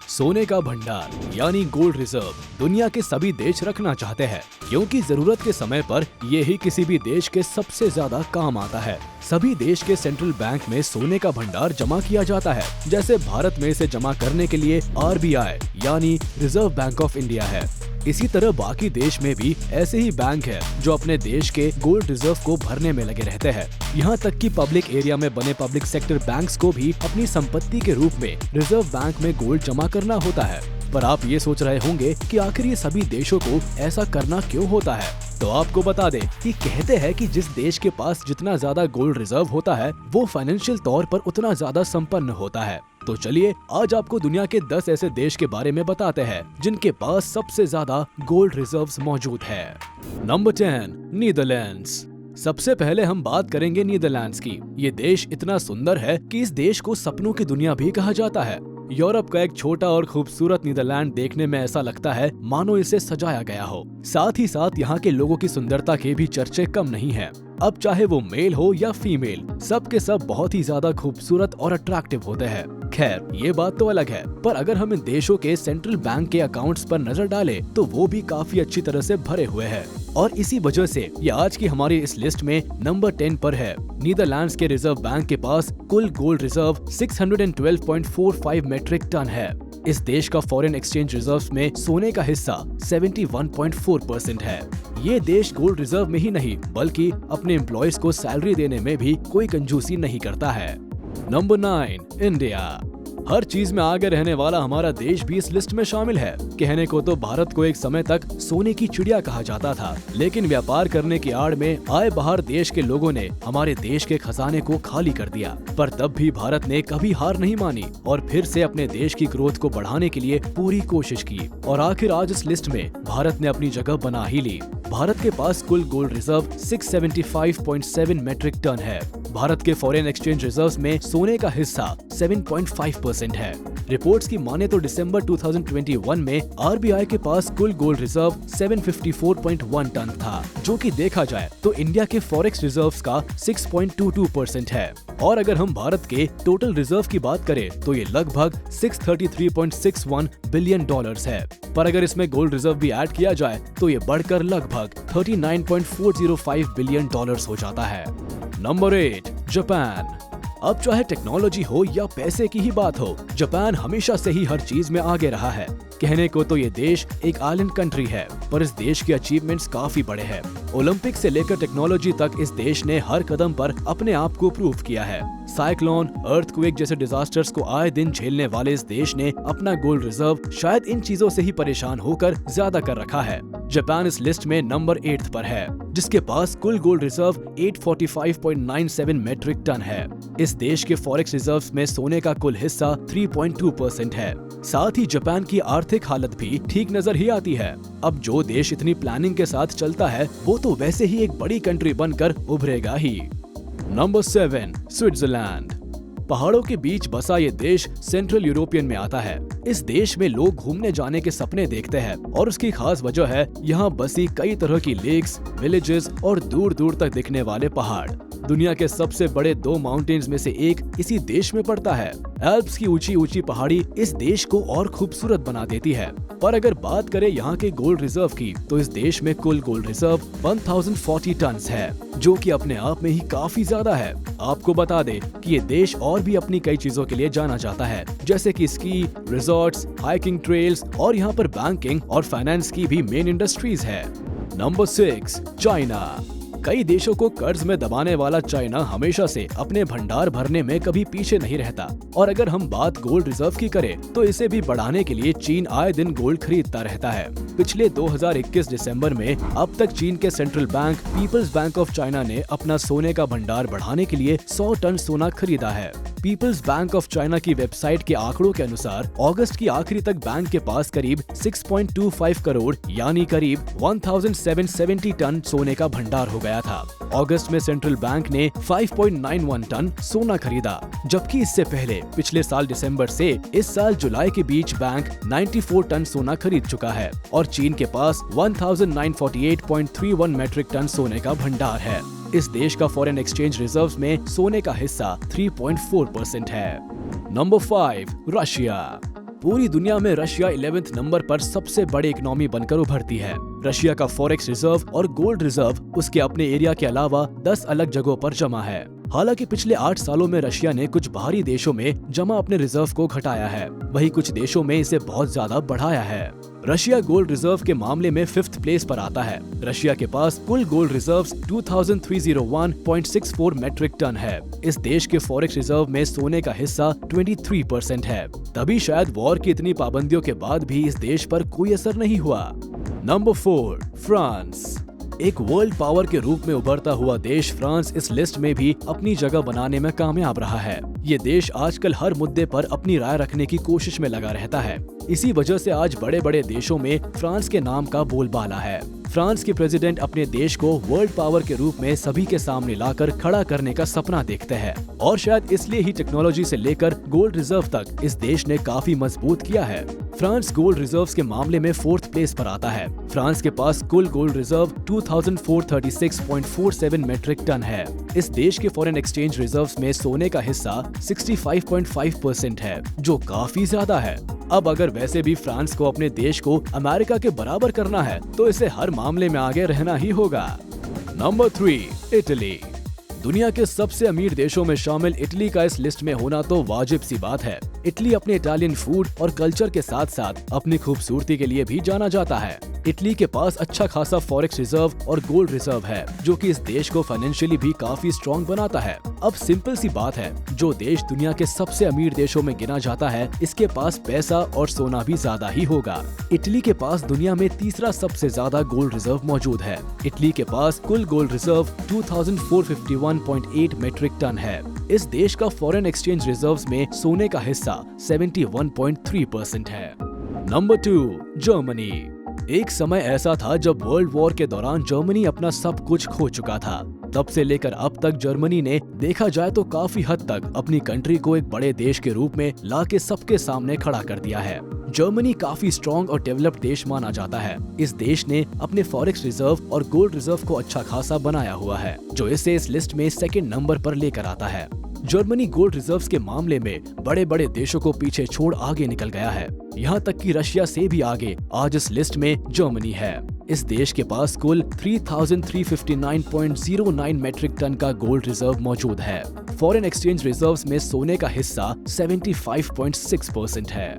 सोने का भंडार यानी गोल्ड रिजर्व दुनिया के सभी देश रखना चाहते हैं, क्योंकि जरूरत के समय पर ये ही किसी भी देश के सबसे ज्यादा काम आता है। सभी देश के सेंट्रल बैंक में सोने का भंडार जमा किया जाता है। जैसे भारत में इसे जमा करने के लिए RBI यानी रिजर्व बैंक ऑफ इंडिया है। इसी तरह बाकी देश में भी ऐसे ही बैंक है जो अपने देश के गोल्ड रिजर्व को भरने में लगे रहते हैं। यहाँ तक कि पब्लिक एरिया में बने पब्लिक सेक्टर बैंक्स को भी अपनी संपत्ति के रूप में रिजर्व बैंक में गोल्ड जमा करना होता है। पर आप ये सोच रहे होंगे कि आखिर ये सभी देशों को ऐसा करना क्यों होता है? तो आपको बता दें कि कहते हैं कि जिस देश के पास जितना ज्यादा गोल्ड रिजर्व होता है वो फाइनेंशियल तौर पर उतना ज्यादा संपन्न होता है। तो चलिए आज आपको दुनिया के 10 ऐसे देश के बारे में बताते हैं जिनके पास सबसे ज्यादा गोल्ड रिजर्व्स मौजूद है। Number 10, Netherlands. सबसे पहले हम बात करेंगे नीदरलैंड्स की। ये देश इतना सुंदर है कि इस देश को सपनों की दुनिया भी कहा जाता है। यूरोप का एक छोटा और खूबसूरत नीदरलैंड देखने में ऐसा लगता है मानो इसे सजाया गया हो। साथ ही साथ यहाँ के लोगों की सुंदरता के भी चर्चे कम नहीं हैं। अब चाहे वो मेल हो या फीमेल, सब के सब बहुत ही ज्यादा खूबसूरत और अट्रैक्टिव होते हैं। खैर ये बात तो अलग है, पर अगर हम इन देशों के सेंट्रल बैंक के अकाउंट्स पर नजर डालें तो वो भी काफी अच्छी तरह से भरे हुए हैं। और इसी वजह से ये आज की हमारी इस लिस्ट में नंबर 10 पर है। नीदरलैंड्स के रिजर्व बैंक के पास कुल गोल्ड रिजर्व 612.45 मेट्रिक टन है। इस देश का फॉरेन एक्सचेंज रिजर्व्स में सोने का हिस्सा 71.4% है। ये देश गोल्ड रिजर्व में ही नहीं बल्कि अपने एम्प्लॉयज को सैलरी देने में भी कोई कंजूसी नहीं करता है। Number 9, India. हर चीज में आगे रहने वाला हमारा देश भी इस लिस्ट में शामिल है। कहने को तो भारत को एक समय तक सोने की चिड़िया कहा जाता था, लेकिन व्यापार करने की आड़ में आए बाहर देश के लोगों ने हमारे देश के खजाने को खाली कर दिया। पर तब भी भारत ने कभी हार नहीं मानी और फिर से अपने देश की ग्रोथ को बढ़ाने के लिए पूरी कोशिश की और आखिर आज इस लिस्ट में भारत ने अपनी जगह बना ही ली। भारत के पास कुल गोल्ड रिजर्व 675.7 मेट्रिक टन है। भारत के फॉरेन एक्सचेंज रिजर्व्स में सोने का हिस्सा 7.5% है। रिपोर्ट्स की माने तो दिसंबर 2021 में RBI के पास कुल गोल्ड रिजर्व 754.1 टन था, जो कि देखा जाए तो इंडिया के फॉरेक्स रिजर्व्स का 6.22% है। और अगर हम भारत के टोटल रिजर्व की बात करें तो ये लगभग 633.61 बिलियन डॉलर्स है। पर अगर इसमें गोल्ड रिजर्व भी ऐड किया जाए तो ये बढ़कर लगभग 39.405 बिलियन डॉलर्स हो जाता है। Number 8, Japan. अब चाहे टेक्नोलॉजी हो या पैसे की ही बात हो, जापान हमेशा से ही हर चीज में आगे रहा है। कहने को तो ये देश एक आइलैंड कंट्री है, पर इस देश के अचीवमेंट्स काफी बड़े हैं। ओलंपिक से लेकर टेक्नोलॉजी तक इस देश ने हर कदम पर अपने आप को प्रूव किया है। साइक्लोन, अर्थक्वेक जैसे डिजास्टर्स को आए दिन झेलने वाले इस देश ने अपना गोल्ड रिजर्व शायद इन चीजों से ही परेशान होकर ज्यादा कर रखा है। जापान इस लिस्ट में नंबर 8 पर है, जिसके पास कुल गोल्ड रिजर्व 845.97 मेट्रिक टन है। इस देश के फॉरेक्स रिजर्व्स में सोने का कुल हिस्सा 3.2% है। साथ ही जापान की आर्थिक हालत भी ठीक नजर ही आती है। अब जो देश इतनी प्लानिंग के साथ चलता है वो तो वैसे ही एक बड़ी कंट्री बनकर उभरेगा ही। Number 7, Switzerland. पहाड़ों के बीच बसा ये देश सेंट्रल यूरोपियन में आता है। इस देश में लोग घूमने जाने के सपने देखते हैं और उसकी खास वजह है यहाँ बसी कई तरह की लेक्स, विलेजेस और दूर दूर तक दिखने वाले पहाड़। दुनिया के सबसे बड़े 2 माउंटेन्स में से एक इसी देश में पड़ता है। एल्प्स की ऊंची ऊंची पहाड़ी इस देश को और खूबसूरत बना देती है। पर अगर बात करें यहाँ के गोल्ड रिजर्व की तो इस देश में कुल गोल्ड रिजर्व 1040 टन है, जो कि अपने आप में ही काफी ज्यादा है। आपको बता दें कि ये देश और भी अपनी कई चीजों के लिए जाना जाता है, जैसे कि स्की, रिजॉर्ट्स, हाइकिंग ट्रेल्स और यहाँ पर बैंकिंग और फाइनेंस की भी मेन इंडस्ट्रीज है। Number 6, China. कई देशों को कर्ज में दबाने वाला चाइना हमेशा से अपने भंडार भरने में कभी पीछे नहीं रहता। और अगर हम बात गोल्ड रिजर्व की करें तो इसे भी बढ़ाने के लिए चीन आए दिन गोल्ड खरीदता रहता है। पिछले 2021 दिसंबर में अब तक चीन के central bank people's bank of China ने अपना सोने का भंडार बढ़ाने के लिए 100 टन सोना खरीदा है। पीपल्स बैंक ऑफ चाइना की वेबसाइट के आंकड़ों के अनुसार अगस्त की आखिरी तक बैंक के पास करीब 6.25 करोड़ यानी करीब 1770 टन सोने का भंडार हो गया था। अगस्त में सेंट्रल बैंक ने 5.91 टन सोना खरीदा, जबकि इससे पहले पिछले साल दिसंबर से इस साल जुलाई के बीच बैंक 94 टन सोना खरीद चुका है और चीन के पास 1948.31 मेट्रिक टन सोने का भंडार है। इस देश का फॉरेन एक्सचेंज रिजर्व्स में सोने का हिस्सा 3.4% है। Number 5, Russia. पूरी दुनिया में रशिया 11वें नंबर पर सबसे बड़ी इकोनॉमी बनकर उभरती है। रशिया का फॉरेक्स रिजर्व और गोल्ड रिजर्व उसके अपने एरिया के अलावा 10 अलग जगहों पर जमा है। हालांकि पिछले 8 सालों में रशिया ने कुछ बाहरी देशों में जमा अपने रिजर्व को घटाया है, वहीं कुछ देशों में इसे बहुत ज्यादा बढ़ाया है। रशिया गोल्ड रिजर्व के मामले में 5th प्लेस पर आता है। रशिया के पास कुल गोल्ड रिजर्व्स 2301.64 मेट्रिक टन है। इस देश के फॉरेक्स रिजर्व में सोने का हिस्सा 23% है। तभी शायद वॉर की इतनी पाबंदियों के बाद भी इस देश पर कोई असर नहीं हुआ। Number 4, France. एक वर्ल्ड पावर के रूप में उभरता हुआ देश फ्रांस इस लिस्ट में भी अपनी जगह बनाने में कामयाब रहा है। ये देश आजकल हर मुद्दे पर अपनी राय रखने की कोशिश में लगा रहता है। इसी वजह से आज बड़े बड़े देशों में फ्रांस के नाम का बोलबाला है। फ्रांस के प्रेसिडेंट अपने देश को वर्ल्ड पावर के रूप में सभी के सामने लाकर खड़ा करने का सपना देखते हैं और शायद इसलिए ही टेक्नोलॉजी से लेकर गोल्ड रिजर्व तक इस देश ने काफी मजबूत किया है। फ्रांस गोल्ड रिजर्व्स के मामले में 4th प्लेस पर आता है। फ्रांस के पास कुल गोल्ड रिजर्व 2436.47 मेट्रिक टन है। इस देश के फॉरेन एक्सचेंज रिजर्व्स में सोने का हिस्सा 65.5% है, जो काफी ज्यादा है। अब अगर वैसे भी फ्रांस को अपने देश को अमेरिका के बराबर करना है तो इसे हर मामले में आगे रहना ही होगा। Number 3, Italy. दुनिया के सबसे अमीर देशों में शामिल इटली का इस लिस्ट में होना तो वाजिब सी बात है। इटली अपने इटालियन फूड और कल्चर के साथ साथ अपनी खूबसूरती के लिए भी जाना जाता है। इटली के पास अच्छा खासा फॉरेक्स रिजर्व और गोल्ड रिजर्व है, जो कि इस देश को फाइनेंशियली भी काफी स्ट्रॉन्ग बनाता है। अब सिंपल सी बात है, जो देश दुनिया के सबसे अमीर देशों में गिना जाता है, इसके पास पैसा और सोना भी ज्यादा ही होगा। इटली के पास दुनिया में तीसरा सबसे ज्यादा गोल्ड रिजर्व मौजूद है। इटली के पास कुल गोल्ड रिजर्व 2451.8 मेट्रिक टन है। इस देश का फॉरेन एक्सचेंज रिजर्व्स में सोने का हिस्सा 71.3% है। Number 2, Germany. एक समय ऐसा था जब वर्ल्ड वॉर के दौरान जर्मनी अपना सब कुछ खो चुका था। तब से लेकर अब तक जर्मनी ने देखा जाए तो काफी हद तक अपनी कंट्री को एक बड़े देश के रूप में लाके सबके सामने खड़ा कर दिया है। जर्मनी काफी स्ट्रॉन्ग और डेवलप्ड देश माना जाता है। इस देश ने अपने फॉरेक्स रिजर्व और गोल्ड रिजर्व को अच्छा खासा बनाया हुआ है, जो इसे इस लिस्ट में 2nd नंबर पर लेकर आता है। जर्मनी गोल्ड रिजर्व्स के मामले में बड़े बड़े देशों को पीछे छोड़ आगे निकल गया है। यहाँ तक कि रशिया से भी आगे आज इस लिस्ट में जर्मनी है। इस देश के पास कुल 3359.09 मेट्रिक टन का गोल्ड रिजर्व मौजूद है। फॉरेन एक्सचेंज रिजर्व्स में सोने का हिस्सा 75.6% है।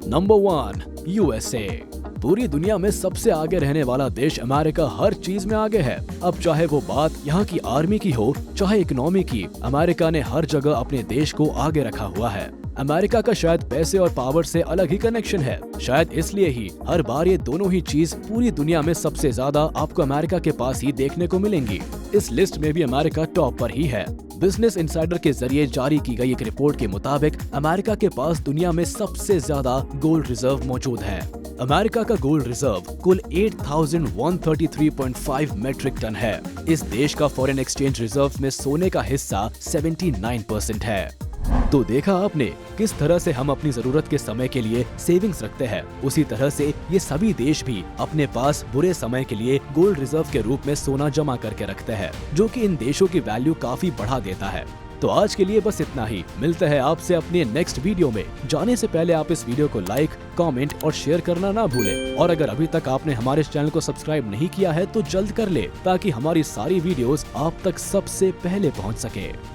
Number 1, USA. पूरी दुनिया में सबसे आगे रहने वाला देश अमेरिका हर चीज में आगे है। अब चाहे वो बात यहाँ की आर्मी की हो, चाहे इकोनॉमी की, अमेरिका ने हर जगह अपने देश को आगे रखा हुआ है। अमेरिका का शायद पैसे और पावर से अलग ही कनेक्शन है। शायद इसलिए ही हर बार ये दोनों ही चीज पूरी दुनिया में सबसे ज्यादा आपको अमेरिका के पास ही देखने को मिलेंगी। इस लिस्ट में भी अमेरिका टॉप पर ही है। बिजनेस इनसाइडर के जरिए जारी की गई एक रिपोर्ट के मुताबिक अमेरिका के पास दुनिया में सबसे ज्यादा गोल्ड रिजर्व मौजूद है। अमेरिका का गोल्ड रिजर्व कुल 8133.5 मेट्रिक टन है। इस देश का फॉरेन एक्सचेंज रिजर्व में सोने का हिस्सा 79% है। तो देखा आपने किस तरह से हम अपनी जरूरत के समय के लिए सेविंग्स रखते हैं, उसी तरह से ये सभी देश भी अपने पास बुरे समय के लिए गोल्ड रिजर्व के रूप में सोना जमा करके रखते हैं, जो कि इन देशों की वैल्यू काफी बढ़ा देता है। तो आज के लिए बस इतना ही। मिलते हैं आपसे अपने नेक्स्ट वीडियो में। जाने से पहले आप इस वीडियो को लाइक, कमेंट और शेयर करना ना भूलें। और अगर अभी तक आपने हमारे इस चैनल को सब्सक्राइब नहीं किया है तो जल्द कर ले, ताकि हमारी सारी वीडियोस आप तक सबसे पहले पहुंच सके।